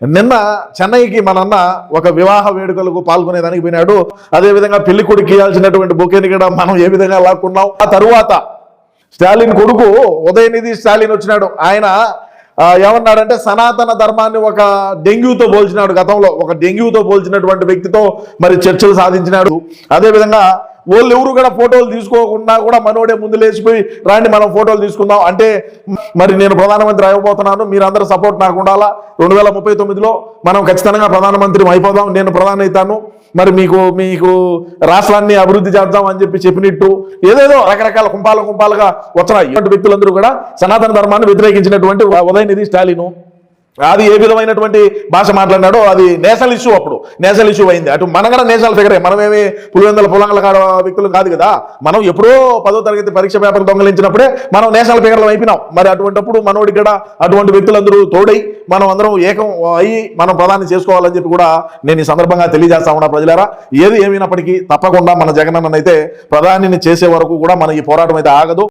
నిన్న చెన్నైకి మనన్న ఒక వివాహ వేడుకలకు పాల్గొనేదానికి పోయినాడు. అదేవిధంగా పెళ్లి కొడుకు ఇవ్వాల్సినటువంటి బొకేని కూడా మనం ఏ విధంగా లాక్కున్నాం. ఆ తరువాత స్టాలిన్ కొడుకు ఉదయనిధి స్టాలిన్ వచ్చినాడు. ఆయన ఏమన్నాడంటే సనాతన ధర్మాన్ని ఒక డెంగ్యూతో పోల్చినాడు. గతంలో ఒక డెంగ్యూతో పోల్చినటువంటి వ్యక్తితో మరి చర్చలు సాధించినాడు. అదేవిధంగా వాళ్ళు ఎవరు కూడా ఫోటోలు తీసుకోకుండా కూడా మనోడే ముందు లేచిపోయి రాండి మనం ఫోటోలు తీసుకుందాం అంటే, మరి నేను ప్రధానమంత్రి అయిపోతున్నాను, మీరందరూ సపోర్ట్ నాకు ఉండాలా, 2039లో మనం ఖచ్చితంగా ప్రధానమంత్రి అయిపోదాం, నేను ప్రధాని అవుతాను, మరి మీకు రాష్ట్రాన్ని అభివృద్ధి చేద్దాం అని చెప్పినట్టు ఏదేదో రకరకాల కుంపాలుగా వచ్చినాయి. ఇటువంటి వ్యక్తులందరూ కూడా సనాతన ధర్మాన్ని వ్యతిరేకించినటువంటి ఉదయనిధి స్టాలిన్ అది ఏ విధమైనటువంటి భాష మాట్లాడినాడో అది నేషనల్ ఇష్యూ. అప్పుడు నేషనల్ ఇష్యూ అయింది. అటు మనం కూడా నేషనల్ ఫిగరే, మనమేమి పులివెందుల కాడ వ్యక్తులు కాదు కదా. మనం ఎప్పుడో 10వ తరగతి పరీక్ష పేపర్ దొంగలించినప్పుడే మనం నేషనల్ ఫిగర్లు అయిపోయినాం. మరి అటువంటిప్పుడు మనోడికి కూడా అటువంటి వ్యక్తులందరూ తోడై మనం అందరం ఏకం అయ్యి మనం ప్రధాని చేసుకోవాలని చెప్పి కూడా నేను ఈ సందర్భంగా తెలియజేస్తా ఉన్నా. ప్రజలారా, ఏది ఏమైనప్పటికీ తప్పకుండా మన జగనన్ననైతే ప్రధానిని చేసే వరకు కూడా మన ఈ పోరాటం అయితే ఆగదు.